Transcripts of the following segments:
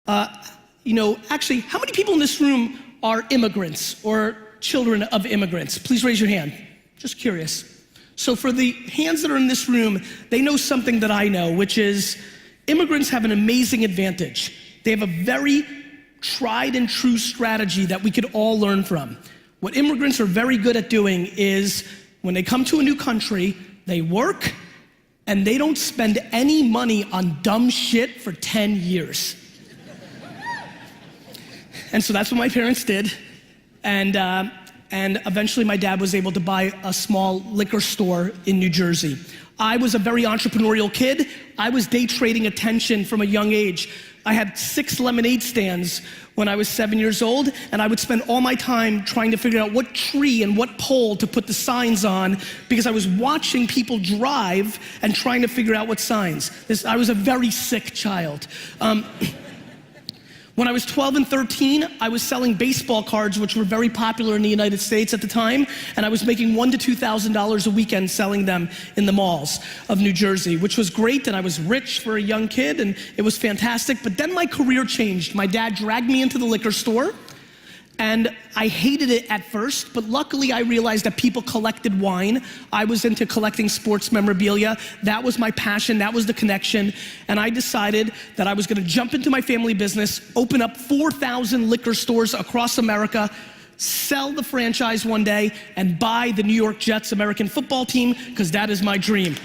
Actually, how many people in this room are immigrants or children of immigrants? Please raise your hand. Just curious. So for the hands that are in this room, they know something that I know, which is immigrants have an amazing advantage. They have a very tried and true strategy that we could all learn from. What immigrants are very good at doing is when they come to a new country, they work and they don't spend any money on dumb shit for 10 years. And so that's what my parents did. And eventually my dad was able to buy a small liquor store in New Jersey. I was a very entrepreneurial kid. I was day trading attention from a young age. I had 6 lemonade stands when I was 7 years old, and I would spend all my time trying to figure out what tree and what pole to put the signs on because I was watching people drive and trying to figure out what signs. I was a very sick child. When I was 12 and 13, I was selling baseball cards, which were very popular in the United States at the time, and I was making $1,000 to $2,000 a weekend selling them in the malls of New Jersey, which was great, and I was rich for a young kid, and it was fantastic. But then my career changed. My dad dragged me into the liquor store, and I hated it at first, but luckily I realized that people collected wine. I was into collecting sports memorabilia. That was my passion, that was the connection. And I decided that I was gonna jump into my family business, open up 4,000 liquor stores across America, sell the franchise one day, and buy the New York Jets American football team, because that is my dream.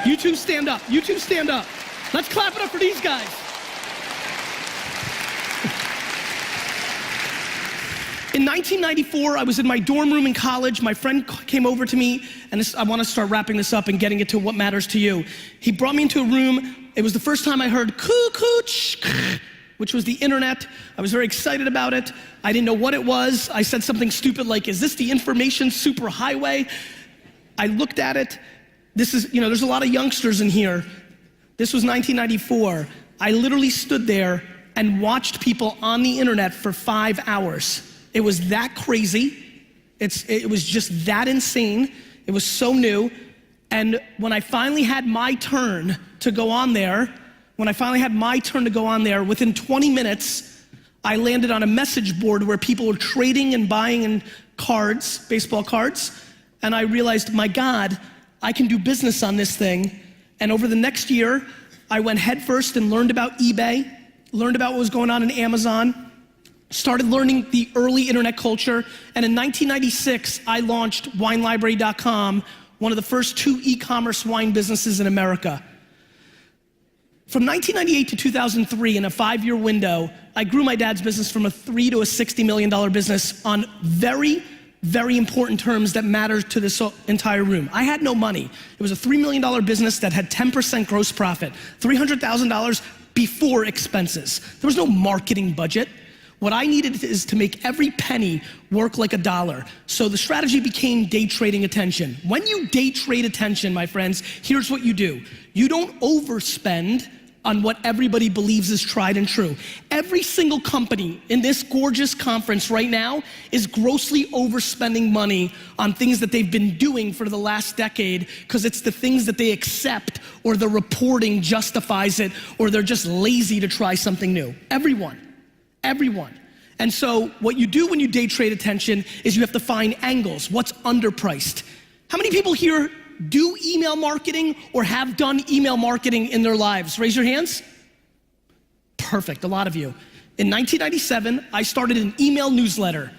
You two stand up, you two stand up. Let's clap it up for these guys. In 1994, I was in my dorm room in college. My friend came over to me, and I want to start wrapping this up and getting it to what matters to you. He brought me into a room. It was the first time I heard coo-coo-ch, which was the internet. I was very excited about it. I didn't know what it was. I said something stupid like, is this the information superhighway? I looked at it. This is, there's a lot of youngsters in here. This was 1994. I literally stood there and watched people on the internet for 5 hours. It was that crazy. It was just that insane. It was so new. And when I finally had my turn to go on there, within 20 minutes, I landed on a message board where people were trading and buying in cards, baseball cards. And I realized, my God, I can do business on this thing. And over the next year, I went headfirst and learned about eBay, learned about what was going on in Amazon, started learning the early internet culture, and in 1996, I launched WineLibrary.com, one of the first 2 e-commerce wine businesses in America. From 1998 to 2003, in a 5-year window, I grew my dad's business from a $3 to a $60 million business on very, very important terms that matter to this entire room. I had no money. It was a $3 million business that had 10% gross profit, $300,000 before expenses. There was no marketing budget. What I needed is to make every penny work like a dollar. So the strategy became day trading attention. When you day trade attention, my friends, here's what you do. You don't overspend on what everybody believes is tried and true. Every single company in this gorgeous conference right now is grossly overspending money on things that they've been doing for the last decade because it's the things that they accept, or the reporting justifies it, or they're just lazy to try something new. Everyone. And so what you do when you day trade attention is you have to find angles. What's underpriced? How many people here do email marketing or have done email marketing in their lives? Raise your hands. Perfect, a lot of you. In 1997, I started an email newsletter.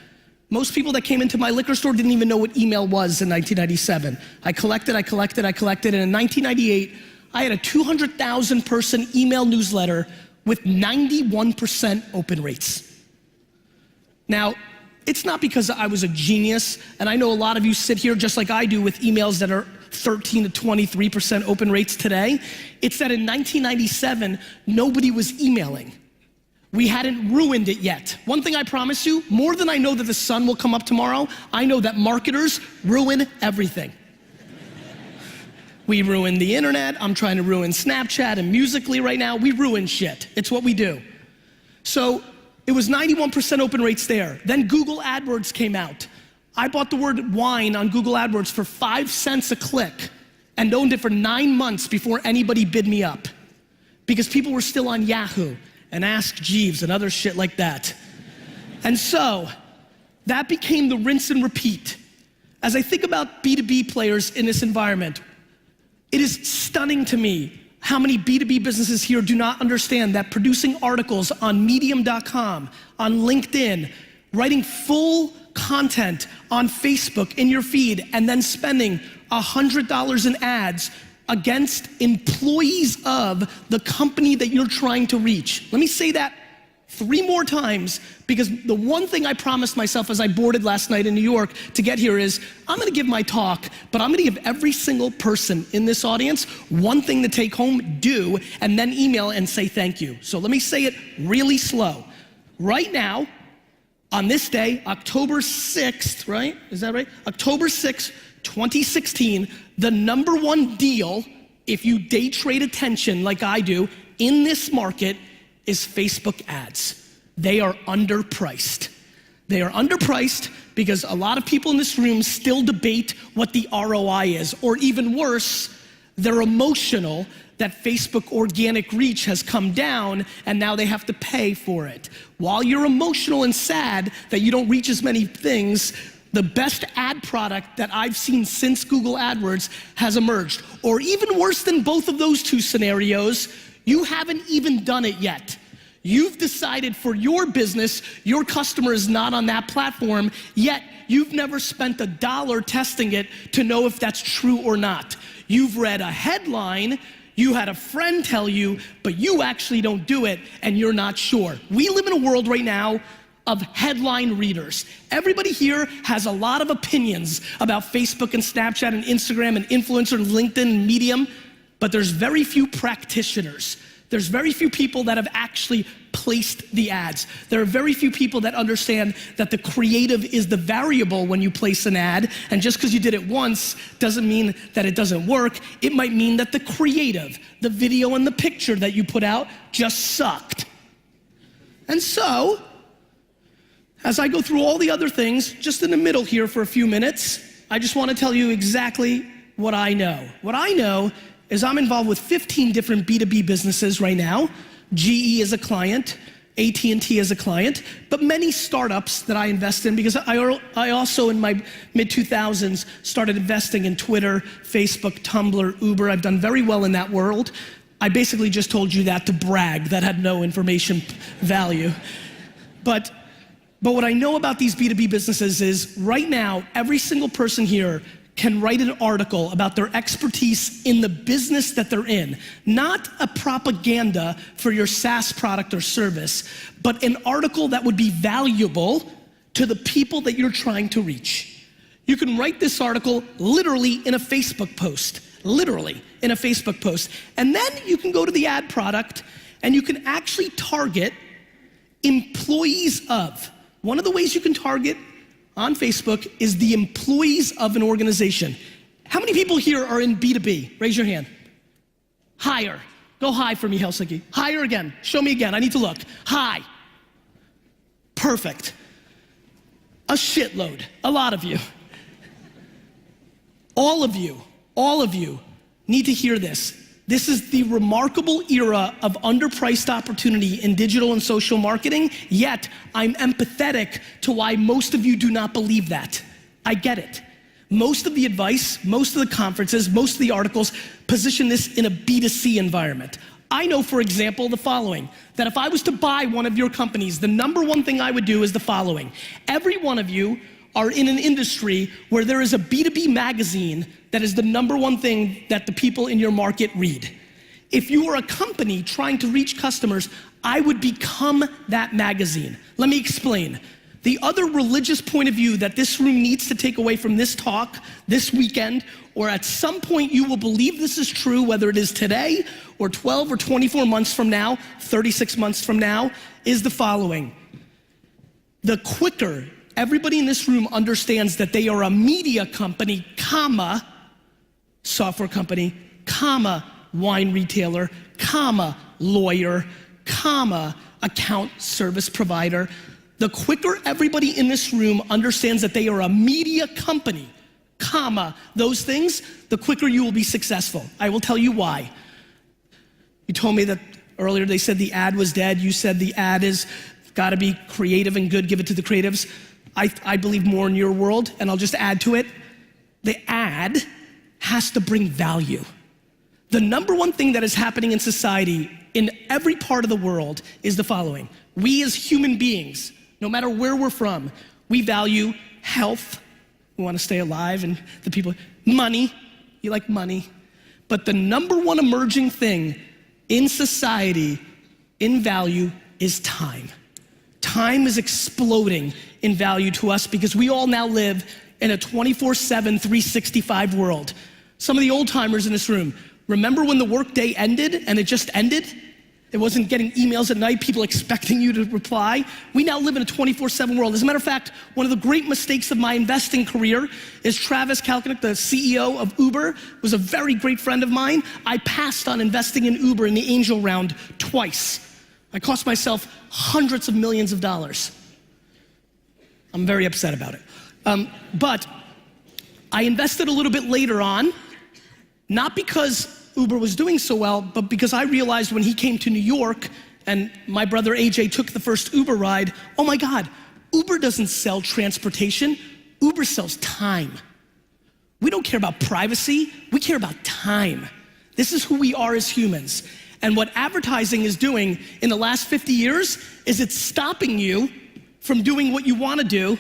Most people that came into my liquor store didn't even know what email was in 1997. I collected, and in 1998, I had a 200,000 person email newsletter with 91% open rates. Now, it's not because I was a genius, and I know a lot of you sit here just like I do with emails that are 13 to 23% open rates today. It's that in 1997, nobody was emailing. We hadn't ruined it yet. One thing I promise you, more than I know that the sun will come up tomorrow, I know that marketers ruin everything. We ruined the internet. I'm trying to ruin Snapchat and Musical.ly right now. We ruin shit. It's what we do. So it was 91% open rates there. Then Google AdWords came out. I bought the word wine on Google AdWords for 5 cents a click and owned it for 9 months before anybody bid me up, because people were still on Yahoo and Ask Jeeves and other shit like that. And so, that became the rinse and repeat. As I think about B2B players in this environment, it is stunning to me how many B2B businesses here do not understand that producing articles on medium.com, on LinkedIn, writing full content on Facebook in your feed, and then spending $100 in ads against employees of the company that you're trying to reach. Let me say that 3 more times, because the one thing I promised myself as I boarded last night in New York to get here is, I'm gonna give my talk, but I'm gonna give every single person in this audience one thing to take home, do, and then email and say thank you. So let me say it really slow. Right now, on this day, October 6th, right? Is that right? October 6th, 2016, the #1 deal, if you day trade attention like I do, in this market is Facebook ads. They are underpriced. They are underpriced because a lot of people in this room still debate what the ROI is, or even worse, they're emotional that Facebook organic reach has come down and now they have to pay for it. While you're emotional and sad that you don't reach as many things, the best ad product that I've seen since Google AdWords has emerged. Or even worse than both of those two scenarios, you haven't even done it yet. You've decided for your business, your customer is not on that platform, yet you've never spent $1 testing it to know if that's true or not. You've read a headline, you had a friend tell you, but you actually don't do it and you're not sure. We live in a world right now of headline readers. Everybody here has a lot of opinions about Facebook and Snapchat and Instagram and influencer and LinkedIn and Medium, but there's very few practitioners. There's very few people that have actually placed the ads. There are very few people that understand that the creative is the variable when you place an ad, and just because you did it once doesn't mean that it doesn't work. It might mean that the creative, the video and the picture that you put out just sucked. And so, as I go through all the other things, just in the middle here for a few minutes, I just want to tell you exactly what I know. What I know is I'm involved with 15 different B2B businesses right now. GE is a client, AT&T is a client, but many startups that I invest in, because I also in my mid-2000s started investing in Twitter, Facebook, Tumblr, Uber. I've done very well in that world. I basically just told you that to brag. That had no information value. But what I know about these B2B businesses is right now, every single person here can write an article about their expertise in the business that they're in. Not a propaganda for your SaaS product or service, but an article that would be valuable to the people that you're trying to reach. You can write this article literally in a Facebook post, literally in a Facebook post. And then you can go to the ad product and you can actually target employees of. One of the ways you can target on Facebook is the employees of an organization. How many people here are in B2B? Raise your hand. Higher. Go high for me, Helsinki. Higher again. Show me again. I need to look. High. Perfect. A shitload. A lot of you. All of you need to hear this. This is the remarkable era of underpriced opportunity in digital and social marketing, yet I'm empathetic to why most of you do not believe that. I get it. Most of the advice, most of the conferences, most of the articles position this in a B2C environment. I know, for example, the following, that if I was to buy one of your companies, the #1 thing I would do is the following. Every one of you are in an industry where there is a B2B magazine that is the #1 thing that the people in your market read. If you were a company trying to reach customers, I would become that magazine. Let me explain. The other religious point of view that this room needs to take away from this talk, this weekend, or at some point you will believe this is true, whether it is today or 12 or 24 months from now, 36 months from now, is the following. The quicker everybody in this room understands that they are a media company, comma, software company, comma, wine retailer, comma, lawyer, comma, account service provider, the quicker everybody in this room understands that they are a media company, comma, those things, the quicker you will be successful. I will tell you why. You told me that Earlier they said the ad was dead. You said the ad is gotta be creative and good, give it to the creatives. I believe more in your world, and I'll just add to it. The ad has to bring value. The number one thing that is happening in society in every part of the world is the following. We as human beings, no matter where we're from, we value health. We wanna stay alive, and the people, money, you like money. But the number one emerging thing in society, in value, is time. Time is exploding in value to us because we all now live in a 24/7, 365 world. Some of the old timers in this room, remember when the workday ended and it just ended? It wasn't getting emails at night, people expecting you to reply. We now live in a 24/7 world. As a matter of fact, one of the great mistakes of my investing career is Travis Kalanick, the CEO of Uber, was a very great friend of mine. I passed on investing in Uber in the angel round twice. I cost myself hundreds of millions of dollars. I'm very upset about it. But I invested a little bit later on, not because Uber was doing so well, but because I realized when he came to New York and my brother AJ took the first Uber ride, oh my God, Uber doesn't sell transportation, Uber sells time. We don't care about privacy, we care about time. This is who we are as humans. And what advertising is doing in the last 50 years is it's stopping you from doing what you wanna do,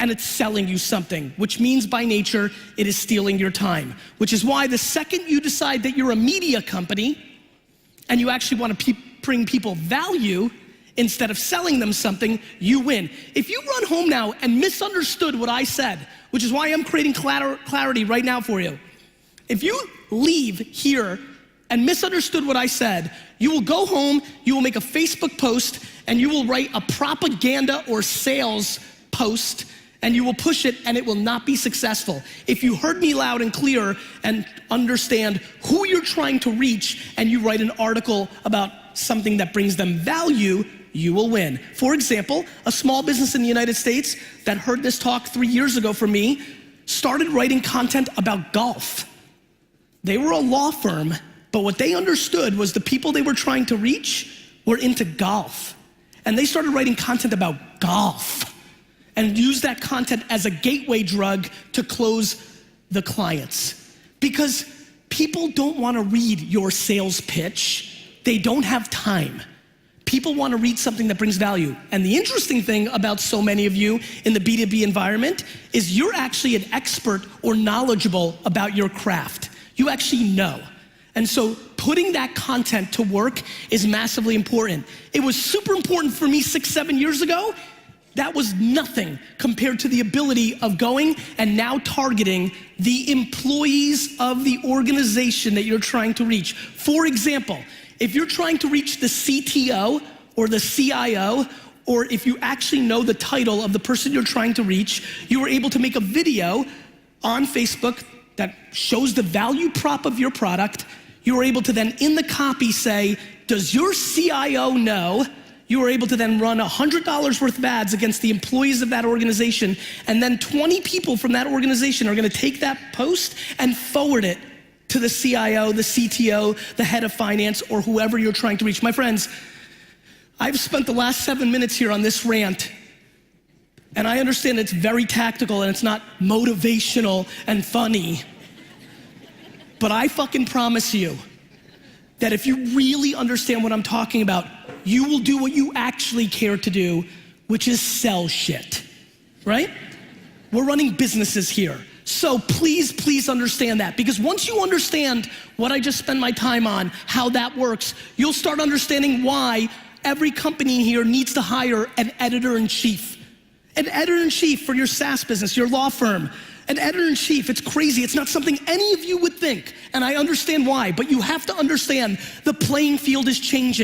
and it's selling you something, which means by nature, it is stealing your time. Which is why the second you decide that you're a media company and you actually wanna bring people value instead of selling them something, you win. If you run home now and misunderstood what I said, which is why I'm creating clarity right now for you. If you leave here and misunderstood what I said, you will go home, you will make a Facebook post, and you will write a propaganda or sales post, and you will push it, and it will not be successful. If you heard me loud and clear and understand who you're trying to reach, and you write an article about something that brings them value, you will win. For example, a small business in the United States that heard this talk 3 years ago from me started writing content about golf. They were a law firm, but what they understood was the people they were trying to reach were into golf. And they started writing content about golf and used that content as a gateway drug to close the clients. Because people don't wanna read your sales pitch. They don't have time. People wanna read something that brings value. And the interesting thing about so many of you in the B2B environment is you're actually an expert or knowledgeable about your craft. You actually know. And so putting that content to work is massively important. It was super important for me 6, 7 years ago. That was nothing compared to the ability of going and now targeting the employees of the organization that you're trying to reach. For example, if you're trying to reach the CTO or the CIO, or if you actually know the title of the person you're trying to reach, you were able to make a video on Facebook that shows the value prop of your product. You were able to then in the copy say, does your CIO know? You were able to then run $100 worth of ads against the employees of that organization, and then 20 people from that organization are gonna take that post and forward it to the CIO, the CTO, the head of finance, or whoever you're trying to reach. My friends, I've spent the last 7 minutes here on this rant, and I understand it's very tactical and it's not motivational and funny, but I fucking promise you that if you really understand what I'm talking about, you will do what you actually care to do, which is sell shit, right? We're running businesses here. So please, please understand that, because once you understand what I just spent my time on, how that works, you'll start understanding why every company here needs to hire an editor-in-chief. An editor-in-chief for your SaaS business, your law firm. An editor-in-chief, it's crazy. It's not something any of you would think, and I understand why, but you have to understand the playing field is changing.